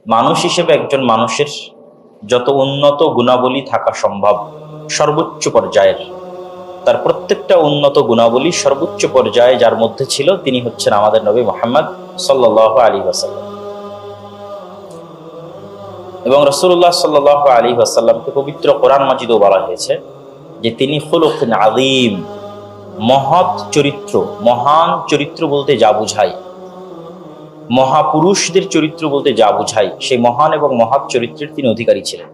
মানুষ হিসেবে একজন মানুষের যত উন্নত গুণাবলী থাকা সম্ভব সর্বোচ্চ পর্যায়ের, তার প্রত্যেকটা উন্নত গুণাবলী সর্বোচ্চ পর্যায়ে যার মধ্যে ছিল তিনি হচ্ছেন আমাদের নবী মুহাম্মদ সাল্লাল্লাহু আলাইহি ওয়াসাল্লাম। এবং রাসূলুল্লাহ সাল্লাল্লাহু আলাইহি ওয়াসাল্লামকে পবিত্র কোরআন মাজিদেও বলা হয়েছে যে তিনি খুলুকুন আযীম, মহৎ চরিত্র। মহান চরিত্র বলতে যা বুঝায়, মহাপুরুষদের চরিত্র বলতে যা বুঝায়, সেই মহান এবং মহৎ চরিত্রের তিনি অধিকারী ছিলেন।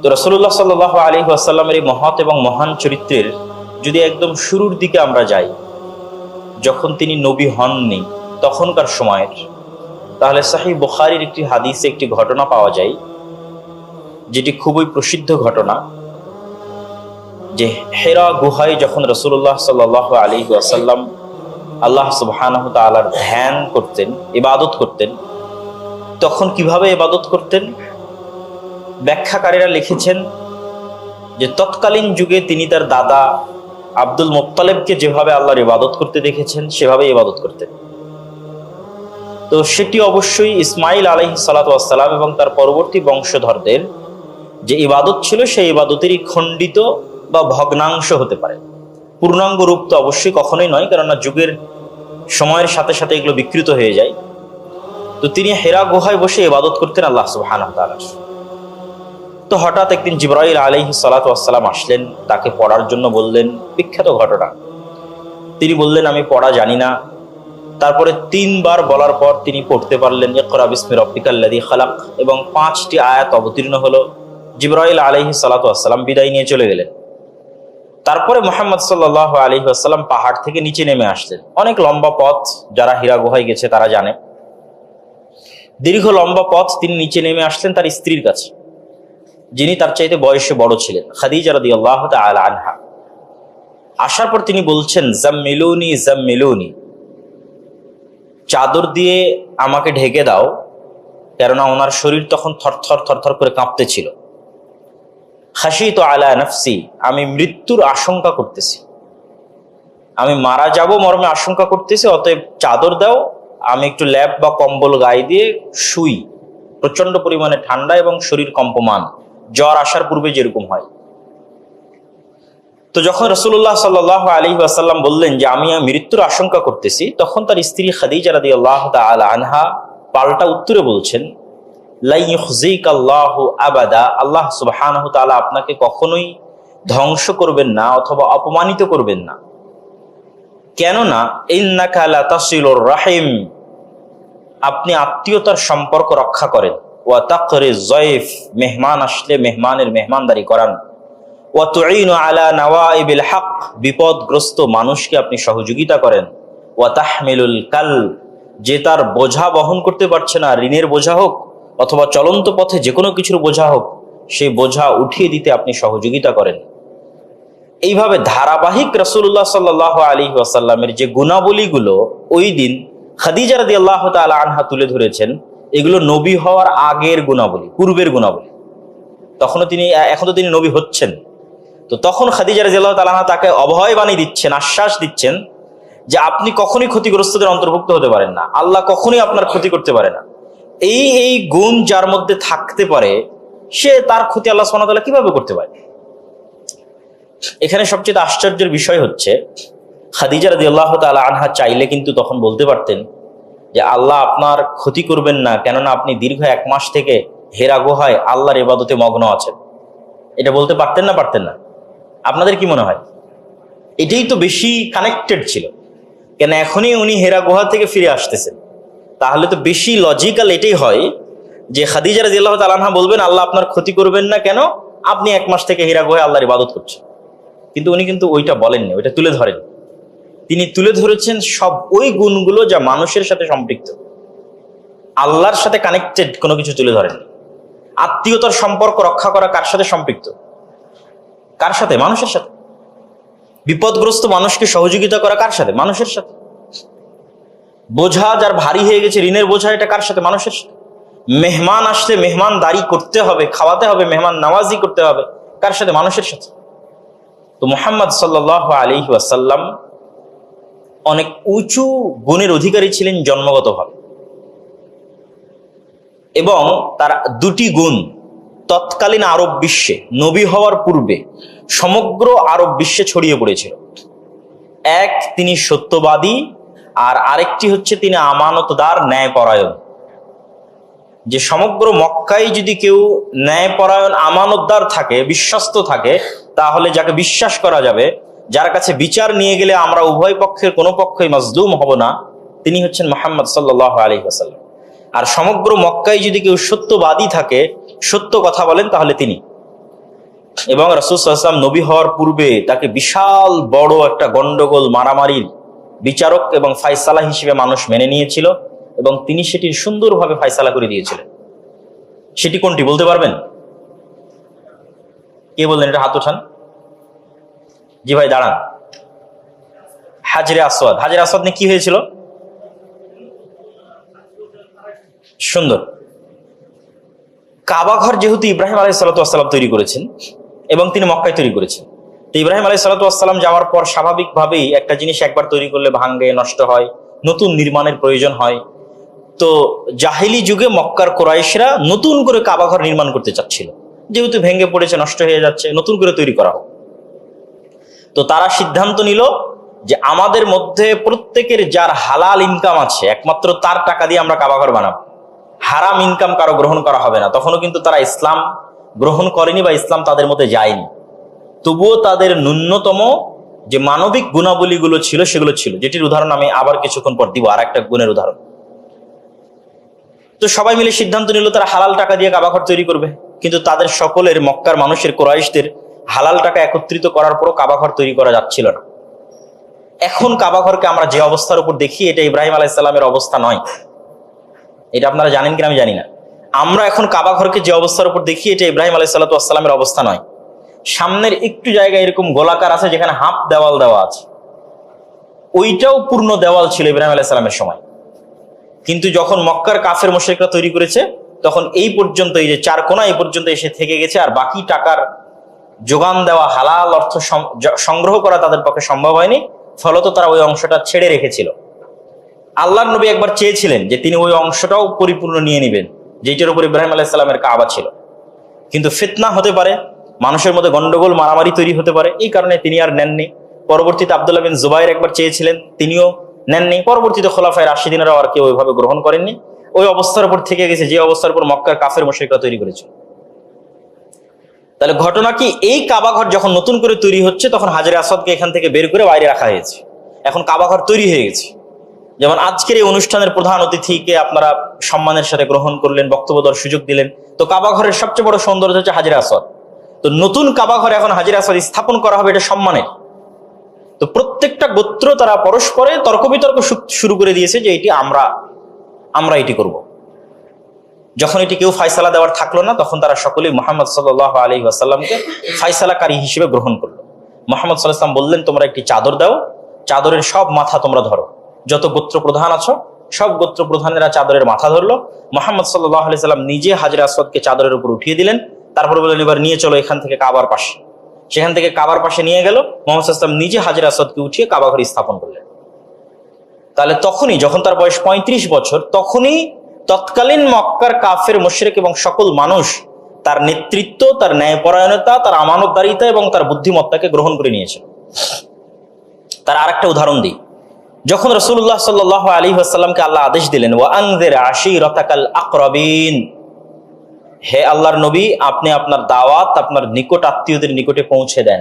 তো রাসূলুল্লাহ সাল্লাল্লাহু আলাইহি ওয়াসাল্লামের এই মহৎ এবং মহান চরিত্রের যদি একদম শুরুর দিকে আমরা যাই, যখন তিনি নবী হননি তখনকার সময়ের, তাহলে সহিহ বুখারীর একটি হাদিসে একটি ঘটনা পাওয়া যায় যেটি খুবই প্রসিদ্ধ ঘটনা, যে হেরা গুহায় যখন রাসূলুল্লাহ সাল্লাল্লাহু আলাইহি ওয়াসাল্লাম আল্লাহ সুবহানাহু ওয়া তাআলার ধ্যান করতেন, ইবাদত করতেন, তখন কিভাবে ইবাদত করতেন ব্যাখ্যাকারীরা লিখেছেন যে তৎকালীন যুগে তিনি তার দাদা আব্দুল মুত্তালিবকে যেভাবে আল্লাহর ইবাদত করতে দেখেছেন সেভাবে ইবাদত করতেন। তো সেটি অবশ্যই ইসমাইল আলাইহিস সালাতু ওয়াস সালাম এবং তার পরবর্তী বংশধরদের যে ইবাদত ছিল সেই ইবাদতেরই খণ্ডিত বা ভগ্নাংশ হতে পারে, পূর্ণাঙ্গ রূপ তো অবশ্যই কখনোই নয়, কেননা যুগের সময়ের সাথে সাথে এগুলো বিকৃত হয়ে যায়। তো তিনি হেরা গুহায় বসে ইবাদত করতেন আল্লাহ সুবহানাহু ওয়া তাআলার। তো হঠাৎ একদিন জিবরাইল আলাইহিস সালাতু ওয়াস সালাম আসলেন, তাকে পড়ার জন্য বললেন। বিখ্যাত ঘটনা, তিনি বললেন আমি পড়া জানি না। তারপরে 3 বার বলার পর তিনি পড়তে পারলেন ইকরা বিসমি রাব্বিকাল্লাযী খালাক, এবং 5টি আয়াত অবতীর্ণ হলো। জিবরাইল আলাইহিস সালাতু ওয়াস সালাম বিদায় নিয়ে চলে গেলেন। তারপরে মুহাম্মদ সাল্লাল্লাহু আলাইহি ওয়াসাল্লাম পাহাড় থেকে নিচে নেমে আসলেন। অনেক লম্বা পথ, যারা হীরা গুহায় গেছে তারা জানে, দীর্ঘ লম্বা পথ। তিনি নিচে নেমে আসলেন তার স্ত্রীর কাছে, যিনি তার চাইতে বয়সে বড় ছিলেন, খাদিজা রাদিয়াল্লাহু তাআলা আনহা। আসার পর তিনি বলছেন জাম্মিলুনি জাম্মিলুনি, চাদর দিয়ে আমাকে ঢেকে দাও, কেননা ওনার শরীর তখন থরথর থরথর করে কাঁপতেছিল। খাশিতু আলা নাফসি, আমি মৃত্যুর আশঙ্কা করতেছি, আমি মারা যাব মর্মে আশঙ্কা করতেছি, অতএব চাদর দাও, আমি একটু ল্যাপ বা কম্বল গায়ে দিয়ে শুই। প্রচন্ড পরিমাণে ঠান্ডা এবং শরীর কম্পমান, জ্বর আসার পূর্বে যেরকম হয়। তো যখন রাসূলুল্লাহ সাল্লাল্লাহু আলাইহি ওয়াসাল্লাম বললেন যে আমি মৃত্যুর আশঙ্কা করতেছি, তখন তার স্ত্রী খাদিজা রাদিয়াল্লাহু তাআলা আনহা পাল্টা উত্তরে বলছেন লা ইউখজিকাল্লাহু আবাদা, আল্লাহ সুবহানাহু ওয়া তাআলা আপনাকে কখনোই ধ্বংস করবেন না অথবা অপমানিত করবেন না। কেননা ইন্নাকা লা তাসিলুর রাহিম, আপনি আত্মীয়তার সম্পর্ক রক্ষা করেন। ওয়া তাকরিজ যায়ফ, মেহমান আসলে মেহমানের মেহমানদারি করান। ওয়া তুঈনু আলা নাওয়াইবিল হক, বিপদগ্রস্ত মানুষকে আপনি সহযোগিতা করেন। ওয়া তাহমিলুল কাল, যে তার বোঝা বহন করতে পারছে না, ঋণের বোঝা হোক অথবা চলন্ত পথে যে কোনো কিছুর বোঝা হোক, সেই বোঝা উঠিয়ে দিতে আপনি সহযোগিতা করেন। এইভাবে ধারাবাহিক রাসূলুল্লাহ সাল্লাল্লাহু আলাইহি ওয়াসাল্লামের যে গুণাবলীগুলো ওই দিন খাদিজা রাদিয়াল্লাহু তাআলা আনহা তুলে ধরেছেন, এগুলো নবী হওয়ার আগের গুণাবলী, পূর্বের গুণাবলী। এখন তো তিনি নবী হচ্ছেন। তো তখন খাদিজা রাদিয়াল্লাহু তাআলা আনহা তাকে অভয় বাণী দিচ্ছেন, আশ্বাস দিচ্ছেন যে আপনি কখনোই ক্ষতিগ্রস্তদের অন্তর্ভুক্ত হতে পারেন না, আল্লাহ কখনোই আপনার ক্ষতি করতে পারে না। এই গুণ যার মধ্যে থাকতে পারে, সে তার ক্ষতি আল্লাহ সুবহানাহু ওয়া তাআলা কিভাবে করতে পারে? এখানে সবচেয়ে আশ্চর্যের বিষয় হচ্ছে খাদিজা রাদিয়াল্লাহু তাআলা আনহা চাইলে কিন্তু তখন বলতে পারতেন যে আল্লাহ আপনার ক্ষতি করবেন না, কেননা আপনি দীর্ঘ 1 মাস থেকে হেরা গুহায় আল্লাহর ইবাদতে মগ্ন আছেন। এটা বলতে পারতেন না? পারতেন না? আপনাদের কি মনে হয়? এটাই তো বেশি কানেক্টেড ছিল, কেন এখনই উনি হেরা গুহা থেকে ফিরে আসতেছেন। তাহলে তো বেশি লজিক্যাল এটাই হয় যে খাদিজা রাদিয়াল্লাহু তাআলা আনহা বলবেন আল্লাহ আপনার ক্ষতি করবেন না, কেন? আপনি 1 মাস থেকে হেরা গুহায় আল্লাহর ইবাদত করছেন। কিন্তু উনি কিন্তু ওইটা বলেননি, ওইটা তুলে ধরেন। তিনি তুলে ধরেছেন সব ওই গুণগুলো যা মানুষের সাথে সম্পৃক্ত, আল্লাহর সাথে কানেক্টেড কোনো কিছু তুলে ধরেননি। আত্মীয়তার সম্পর্ক রক্ষা করা কার সাথে সম্পৃক্ত? কার সাথে? মানুষের সাথে। বিপদগ্রস্ত মানুষকে সহযোগিতা করা কার সাথে? মানুষের সাথে। বোঝা যার ভারী হয়ে গেছে, ঋণের বোঝা, এটা কার সাথে? মানুষের সাথে। মেহমান আসলে মেহমানদারি করতে হবে, খাওয়াতে হবে, মেহমান নওয়াজি করতে হবে, কার সাথে? মানুষের সাথে। তো মুহাম্মদ সাল্লাল্লাহু আলাইহি ওয়াসাল্লাম অনেক উঁচু গুণের অধিকারী ছিলেন জন্মগতভাবে। এবং তার দুটি গুণ তৎকালীন আরব বিশ্বে নবী হওয়ার পূর্বে সমগ্র আরব বিশ্বে ছড়িয়ে পড়েছিল। এক, তিনি সত্যবাদী, আর আরেকটি হচ্ছে তিনি আমানতদার, ন্যায়পরায়ণ। যে সমগ্র মক্কায় যদি কেউ ন্যায়পরায়ণ আমানতদার থাকে, বিশ্বস্ত থাকে, তাহলে যাকে বিশ্বাস করা যাবে, যার কাছে বিচার নিয়ে গেলে আমরা উভয় পক্ষের কোনো পক্ষই মাজলুম হব না, তিনি হচ্ছেন মুহাম্মদ সাল্লাল্লাহু আলাইহি ওয়াসাল্লাম। আর সমগ্র মক্কায় যদি কেউ সত্যবাদী থাকে, সত্য কথা বলেন, তাহলে তিনি। এবং রাসূল সাল্লাল্লাহু আলাইহি ওয়াসাল্লাম নবী হওয়ার পূর্বে তাকে বিশাল বড় একটা গন্ডগোল, মারামারির বিচারক এবং ফায়সালা হিসেবে মানুষ মেনে নিয়েছিল, এবং তিনি সেটির সুন্দরভাবে ফায়সালা করে দিয়েছিলেন। সেটি কোনটি বলতে পারবেন? কে বললেন? এটা হাত ওঠান। জি ভাই, দাঁড়ান। হাজরে আসওয়াদ। হাজরে আসওয়াদ নিয়ে কি হয়েছিল? সুন্দর। কাবা ঘর যেহেতু ইব্রাহিম আলাইহিস সালাতু ওয়াস সালাম তৈরি করেছেন এবং তিনি মক্কায় তৈরি করেছেন, তো ইব্রাহিম আলাইহিস সালাতু ওয়াস সালাম যাওয়ার পর স্বাভাবিকভাবেই একটা জিনিস একবার তৈরি করলে ভাঙ্গে, নষ্ট হয়, নতুন নির্মাণের প্রয়োজন হয়। তো জাহিলি যুগে মক্কার কুরাইশরা নতুন করে কাবা ঘর নির্মাণ করতে চাচ্ছিল, যেহেতু ভেঙে পড়েছে, নষ্ট হয়ে যাচ্ছে, নতুন করে তৈরি করা হোক। তো তারা সিদ্ধান্ত নিল যে আমাদের মধ্যে প্রত্যেকের যার হালাল ইনকাম আছে, একমাত্র তার টাকা দিয়ে আমরা কাবা ঘর বানাবো, হারাম ইনকাম কারো গ্রহণ করা হবে না। তখনও কিন্তু তারা ইসলাম গ্রহণ করেনি বা ইসলাম তাদের মধ্যে যায়নি, তবুও তাদের ন্যূনতম যে মানবিক গুণাবলীগুলো ছিল সেগুলো ছিল, যেটির উদাহরণ আমি আবার কিছুক্ষণ পর দিব, আর একটা গুণের উদাহরণ। তো সবাই মিলে সিদ্ধান্ত নিল তারা হালাল টাকা দিয়ে কাবা ঘর তৈরি করবে, কিন্তু তাদের সকলের, মক্কার মানুষের, কুরাইশদের হালাল টাকা একত্রিত করার পরও কাবা ঘর তৈরি করা যাচ্ছিল না। এখন কাবা ঘরকে আমরা যে অবস্থার উপর দেখি, এটা ইব্রাহিম আলাইহিস সালামের অবস্থা নয়। এটা আপনারা জানেন কিনা আমি জানি না। আমরা এখন কাবা ঘরকে যে অবস্থার উপর দেখি, এটা ইব্রাহিম আলাইহিস সালাতু ওয়াস সালামের অবস্থা নয়। সামনের একটু জায়গায় এরকম গোলাকার আছে যেখানে হাফ দেওয়াল দেওয়া আছে, ওইটাও পূর্ণ দেওয়াল ছিল ইব্রাহিম আলাইহিস সালামের সময়। কিন্তু যখন মক্কার কাফের মুশরিকরা তৈরি করেছে, তখন এই পর্যন্ত, এই যে চার কোনা, এই পর্যন্ত এসে থেকে গেছে, আর বাকি টাকার যোগান দেওয়া, হালাল অর্থ সংগ্রহ করা তাদের পক্ষে সম্ভব হয়নি। ফলত তারা ওই অংশটা ছেড়ে রেখেছিল। আল্লাহর নবী একবার চেয়েছিলেন যে তিনি ওই অংশটাও পরিপূর্ণ নিয়ে নেবেন, যেটার উপর ইব্রাহিম আলাইহিস সালামের কাবা ছিল। কিন্তু ফিতনা হতে পারে, মানুষের মধ্যে গন্ডগোল, মারামারি তৈরি হতে পারে, এই কারণে তিনি আর নেননি। পরবর্তীতে আব্দুল্লাহ বিন জুবাইর একবার চেয়েছিলেন, তিনিও নেননি। পরবর্তীতে খোলাফায়ে রাশিদিনরাও আর কেউ ওইভাবে গ্রহণ করেননি। ওই অবস্থার উপর থেকে গেছে যে অবস্থার উপর মক্কার কাফের মুশরিকরা তৈরি করেছে। তাহলে ঘটনা কি, এই কাবা ঘর যখন নতুন করে তৈরি হচ্ছে, তখন হাজরে আসওয়াদকে এখান থেকে বের করে বাইরে রাখা হয়েছে। এখন কাবা ঘর তৈরি হয়ে গেছে। যেমন আজকের এই অনুষ্ঠানের প্রধান অতিথিকে আপনারা সম্মানের সাথে গ্রহণ করলেন, বক্তব্য দেওয়ার সুযোগ দিলেন। তো কাবা ঘরের সবচেয়ে বড় সৌন্দর্য হচ্ছে হাজরে আসওয়াদ। তো নতুন কাবা ঘরে এখন হাজরে আসওয়াদ স্থাপন করা হবে, এটা সম্মানের। তো প্রত্যেকটা গোত্র তারা পরস্পরে তর্ক বিতর্ক শুরু করে দিয়েছে যে এটি আমরা এটি করব। যখন এটি কেউ ফায়সালা দেওয়ার থাকলো না, তখন তারা সকলেই মুহাম্মদ সাল্লাল্লাহু আলাইহি ওয়াসাল্লামকে ফায়সালাকারী হিসেবে গ্রহণ করলো। মুহাম্মদ সাল্লাল্লাহু আলাইহি ওয়াসাল্লাম বললেন, তোমরা একটি চাদর দাও, চাদরের সব মাথা তোমরা ধরো। যত গোত্র প্রধান আছো, সব গোত্র প্রধানেরা চাদরের মাথা ধরলো। মুহাম্মদ সাল্লাল্লাহু আলাইহি ওয়াসাল্লাম নিজে হাজরে আসওয়াদকে চাদরের উপর উঠিয়ে দিলেন। তারপরে বললেন, এবার নিয়ে চলো এখান থেকে কাবার পাশে। সেখান থেকে কাবার পাশে নিয়ে গেল। মুহাম্মদ সাল্লাল্লাহু আলাইহি ওয়াসাল্লাম নিজে হাজরে আসওয়াদকে উঠিয়ে কাবা ঘরে স্থাপন করলেন। তাহলে তখনই, যখন তার বয়স 35 বছর, তখনই তৎকালীন মক্কার কাফের মুশরিক এবং সকল মানুষ তার নেতৃত্ব, তার ন্যায়পরায়ণতা, তার আমানতদারিতা এবং তার বুদ্ধিমত্তাকে গ্রহণ করে নিয়েছে। তার আরেকটা উদাহরণ দিই। যখন রাসূলুল্লাহ সাল্লাল্লাহু আলাইহি ওয়াসাল্লামকে আল্লাহ আদেশ দিলেন, ওয়া আনযির আশীরাতাকাল আকরাবিন, হে আল্লাহর নবী, আপনি আপনার দাওয়াত আপনার নিকট আত্মীয়দের নিকটে পৌঁছে দেন,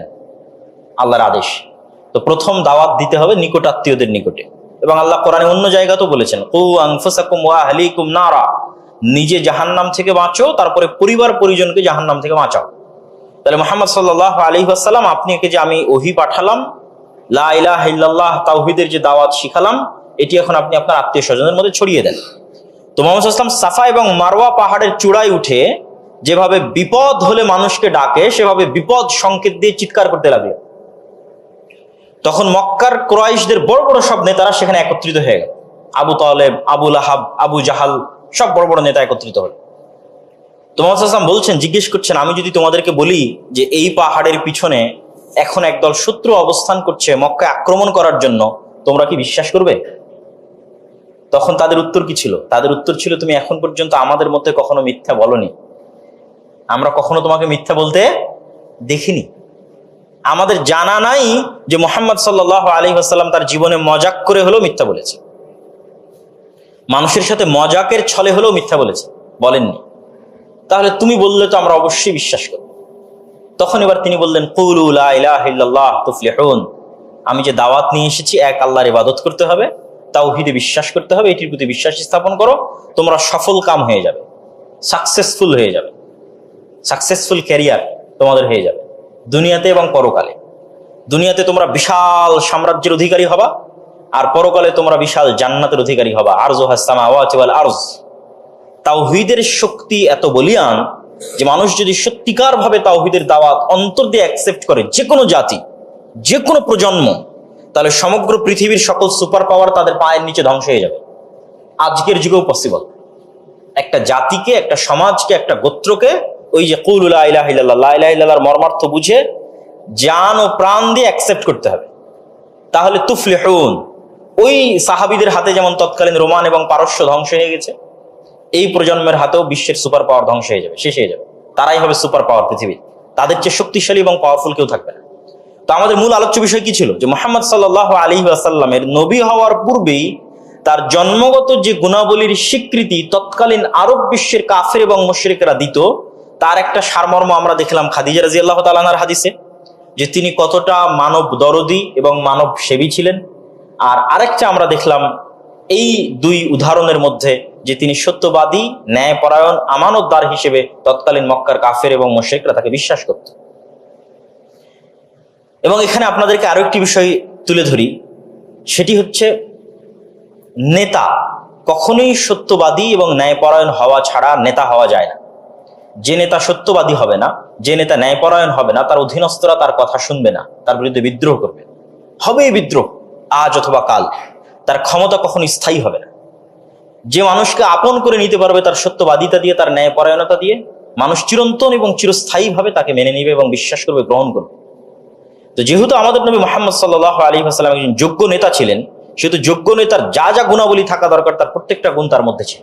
আল্লাহর আদেশ। তো প্রথম দাওয়াত দিতে হবে নিকট আত্মীয়দের নিকটে। এবং আল্লাহ কোরআনে অন্য জায়গাতেও বলেছেন, কু আনফুসাকুম ওয়া আহলিকুম নারা, নিজে জাহান্নাম থেকে বাঁচো, তারপরে পরিবার পরিজনকে জাহান্নাম থেকে বাঁচাও। তাহলে মুহাম্মদ সাল্লাল্লাহু আলাইহি ওয়াসাল্লাম, আপনাকে যে আমি ওহী পাঠালাম, লা ইলাহা ইল্লাল্লাহ তাওহীদের যে দাওয়াত শিখালাম, এটি এখন আপনি আপনার আত্মীয় স্বজনের মধ্যে ছড়িয়ে দেন। তো মুহাম্মদ সাল্লাল্লাহু আলাইহি ওয়াসাল্লাম সাফা এবং মারওয়া পাহাড়ের চূড়ায় উঠে যেভাবে বিপদ হলে মানুষকে ডাকে, সেভাবে বিপদ সংকেত দিয়ে চিৎকার করতে লাগলেন। তখন মক্কার কুরাইশদের বড় বড় সব নেতারা সেখানে একত্রিত হয়ে গেল। আবু তালেব, আবু লাহাব, আবু জাহাল, সব বড় বড় নেতা একত্রিত হল। তো মুহাম্মদ সাল্লাল্লাহু আলাইহি ওয়াসাল্লাম বলছেন, জিজ্ঞেস করছেন, আমি যদি তোমাদেরকে বলি যে এই পাহাড়ের পিছনে এখন একদল শত্রু অবস্থান করছে মক্কায় আক্রমণ করার জন্য, তোমরা কি বিশ্বাস করবে? তখন তাদের উত্তর কি ছিল? তাদের উত্তর ছিল, তুমি এখন পর্যন্ত আমাদের মধ্যে কখনো মিথ্যা বলনি, আমরা কখনো তোমাকে মিথ্যা বলতে দেখিনি, আমাদের জানা নাই যে মুহাম্মদ সাল্লাল্লাহু আলাইহি ওয়াসাল্লাম তার জীবনে মজাক করে হলেও মিথ্যা বলেছে, মানুষের সাথে মজাকের ছলে হলেও মিথ্যা বলেছে, বলেননি। তাহলে তুমি বললে তো আমরা অবশ্যই বিশ্বাস করব। তখন এবার তিনি বললেন, কুলু লা ইলাহা ইল্লাল্লাহ তুফলিহুন, আমি যে দাওয়াত নিয়ে এসেছি এক আল্লাহর ইবাদত করতে হবে, তাওহীদে বিশ্বাস করতে হবে, এটির প্রতি বিশ্বাস স্থাপন করো, তোমরা সফল কাম হয়ে যাবে, সাকসেসফুল হয়ে যাবে, সাকসেসফুল ক্যারিয়ার তোমাদের হয়ে যাবে দুনিয়াতে এবং পরকালে। দুনিয়াতে তোমরা বিশাল সাম্রাজ্যের অধিকারী হবা, আর পরকালে তোমরা বিশাল জান্নাতের অধিকারী হবা। আরজুহাস সামাওয়াতু ওয়াল আরজ। তাওহীদের শক্তি এত বলিয়ান যে মানুষ যদি সত্যিকার ভাবে তাওহীদের দাওয়াত অন্তর দিয়ে অ্যাকসেপ্ট করে, যে কোনো জাতি, যে কোনো প্রজন্ম, তাহলে সমগ্র পৃথিবীর সকল সুপার পাওয়ার তাদের পায়ের নিচে ধ্বংস হয়ে যাবে। আজকের যুগেও পসিবল। একটা জাতিকে, একটা সমাজকে, একটা গোত্রকে ওই যে কুলু লা ইলাহা ইল্লাল্লাহ, লা ইলাহা ইল্লাল্লাহর মর্মার্থ বুঝে জান ও প্রাণ দিয়ে অ্যাকসেপ্ট করতে হবে, তাহলে তুফলিহুন। ওই সাহাবীদের হাতে যেমন তৎকালীন রোমান এবং পারস্য ধ্বংস হয়ে গেছে, এই প্রজন্মের হাতেও বিশ্বের সুপার পাওয়ার ধ্বংস হয়ে যাবে, শেষ হয়ে যাবে। তারাই হবে সুপার পাওয়ার পৃথিবীর, তাদের চেয়ে শক্তিশালী এবং পাওয়ারফুল কেউ থাকবে না। তো আমাদের মূল আলোচ্য বিষয় কি ছিল? যে মুহাম্মদ সাল্লাল্লাহু আলাইহি ওয়াসাল্লামের নবী হওয়ার পূর্বেই তার জন্মগত যে গুণাবলীর স্বীকৃতি তৎকালীন আরব বিশ্বের কাফের এবং মুশরিকরা দিত, তার একটা সারমর্ম আমরা দেখলাম খাদিজা রাদিয়াল্লাহু তাআলা আনহার হাদিসে, যে তিনি কতটা মানব দরদী এবং মানব সেবী ছিলেন। আর আরেকটা আমরা দেখলাম এই দুই উদাহরণের মধ্যে যে তিনি সত্যবাদী, ন্যায়পরায়ণ, আমানতদার হিসেবে তৎকালীন মক্কার কাফের এবং মুশরিকরা তাকে বিশ্বাস করত। এবং এখানে আপনাদেরকে আরো একটি বিষয় তুলে ধরি, সেটি হচ্ছে নেতা কখনোই সত্যবাদী এবং ন্যায়পরায়ণ হওয়া ছাড়া নেতা হওয়া যায় না। যে নেতা সত্যবাদী হবে না, যে নেতা ন্যায়পরায়ণ হবে না, তার অধীনস্থরা তার কথা শুনবে না, তার বিরুদ্ধে বিদ্রোহ করবে, হবে বিদ্রোহ আজ অথবা কাল। তার ক্ষমতা কখনো স্থায়ী হবে না। যে মানুষকে আপন করে নিতে পারবে তার সত্যবাদিতা দিয়ে, তার ন্যায়পরায়ণতা দিয়ে, মানুষ চিরন্তন এবং চিরস্থায়ীভাবে তাকে মেনে নিবে এবং বিশ্বাস করবে, গ্রহণ করবে। তো যেহেতু আমাদের নবী মুহাম্মদ সাল্লাল্লাহু আলাইহি ওয়াসাল্লাম একজন যোগ্য নেতা ছিলেন, সেহেতু যোগ্য নেতার যা যা গুণাবলী থাকা দরকার তার প্রত্যেকটা গুণ তার মধ্যে ছিল।